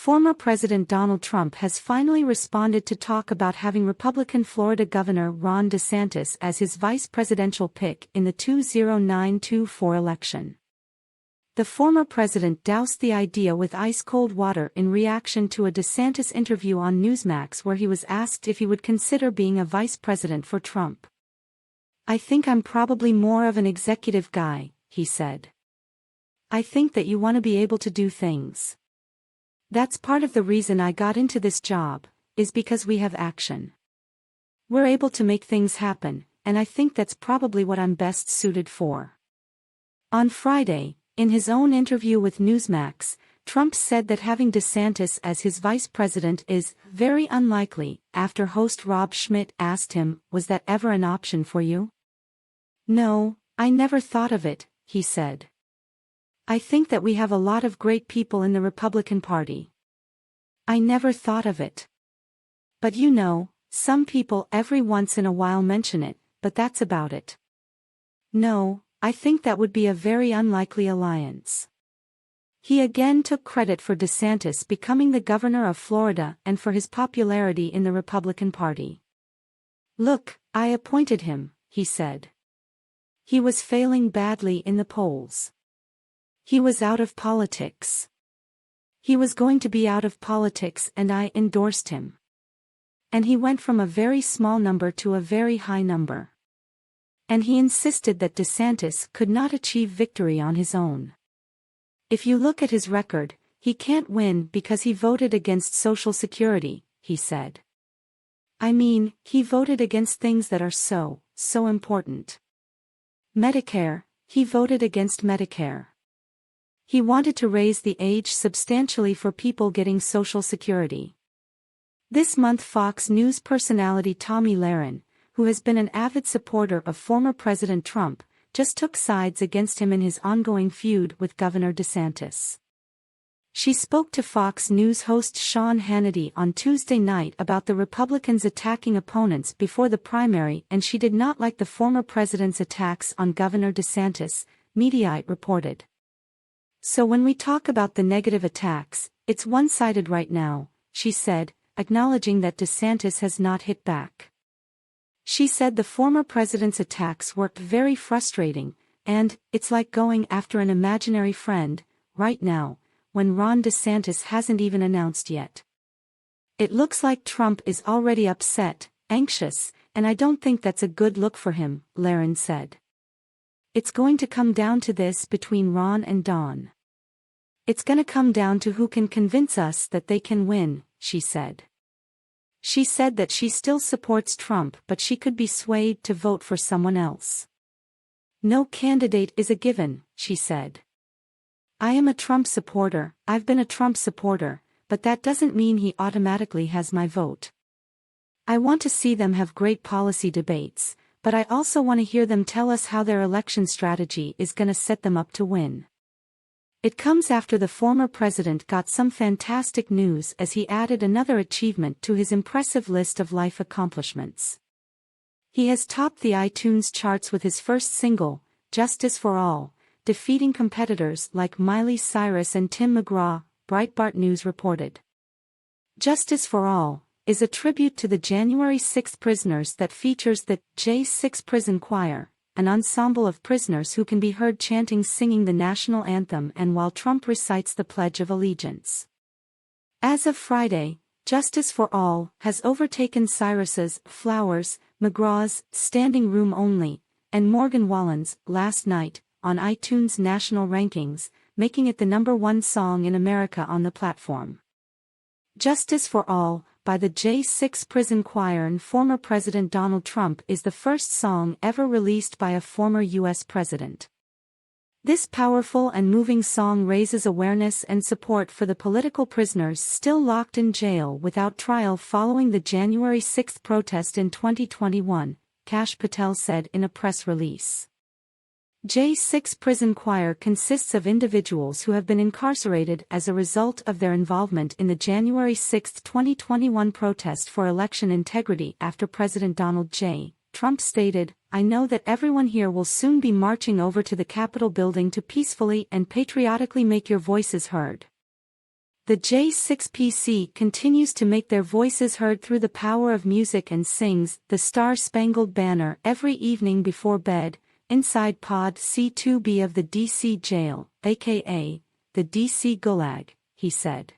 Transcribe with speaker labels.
Speaker 1: Former President Donald Trump has finally responded to talk about having Republican Florida Governor Ron DeSantis as his vice presidential pick in the 2024 election. The former president doused the idea with ice-cold water in reaction to a DeSantis interview on Newsmax where he was asked if he would consider being a vice president for Trump. "I think I'm probably more of an executive guy," he said. "I think that you want to be able to do things. That's part of the reason I got into this job, is because we have action. We're able to make things happen, and I think that's probably what I'm best suited for." On Friday, in his own interview with Newsmax, Trump said that having DeSantis as his vice president is very unlikely, after host Rob Schmidt asked him, "Was that ever an option for you?" "No, I never thought of it," he said. "I think that we have a lot of great people in the Republican Party. I never thought of it. But you know, some people every once in a while mention it, but that's about it. No, I think that would be a very unlikely alliance." He again took credit for DeSantis becoming the governor of Florida and for his popularity in the Republican Party. "Look, I appointed him," he said. "He was failing badly in the polls. He was out of politics. He was going to be out of politics and I endorsed him. And he went from a very small number to a very high number. And he insisted that DeSantis could not achieve victory on his own. If you look at his record, he can't win because he voted against Social Security," he said. "I mean, he voted against things that are so important. Medicare, he voted against Medicare. He wanted to raise the age substantially for people getting Social Security." This month Fox News personality Tomi Lahren, who has been an avid supporter of former President Trump, just took sides against him in his ongoing feud with Governor DeSantis. She spoke to Fox News host Sean Hannity on Tuesday night about the Republicans attacking opponents before the primary, and she did not like the former president's attacks on Governor DeSantis, Mediaite reported. "So when we talk about the negative attacks, it's one-sided right now," she said, acknowledging that DeSantis has not hit back. She said the former president's attacks were very frustrating, and "it's like going after an imaginary friend, right now, when Ron DeSantis hasn't even announced yet. It looks like Trump is already upset, anxious, and I don't think that's a good look for him," Lahren said. "It's going to come down to this between Ron and Don. It's going to come down to who can convince us that they can win," she said. She said that she still supports Trump but she could be swayed to vote for someone else. "No candidate is a given," she said. "I am a Trump supporter, I've been a Trump supporter, but that doesn't mean he automatically has my vote. I want to see them have great policy debates, but I also want to hear them tell us how their election strategy is going to set them up to win." It comes after the former president got some fantastic news as he added another achievement to his impressive list of life accomplishments. He has topped the iTunes charts with his first single, "Justice for All," defeating competitors like Miley Cyrus and Tim McGraw, Breitbart News reported. "Justice for All" is a tribute to the January 6 prisoners that features the J6 Prison Choir, an ensemble of prisoners who can be heard chanting singing the national anthem and while Trump recites the Pledge of Allegiance. As of Friday, "Justice for All" has overtaken Cyrus's "Flowers," McGraw's "Standing Room Only," and Morgan Wallen's "Last Night" on iTunes national rankings, making it the #1 song in America on the platform. "Justice for All" by the J6 Prison Choir and former President Donald Trump is the first song ever released by a former U.S. president. This powerful and moving song raises awareness and support for the political prisoners still locked in jail without trial following the January 6 protest in 2021, Kash Patel said in a press release. J6 Prison Choir consists of individuals who have been incarcerated as a result of their involvement in the January 6, 2021 protest for election integrity after President Donald J. Trump stated, "I know that everyone here will soon be marching over to the Capitol building to peacefully and patriotically make your voices heard." The J6PC continues to make their voices heard through the power of music and sings the Star-Spangled Banner every evening before bed, inside Pod C2B of the DC jail, aka the DC Gulag, he said.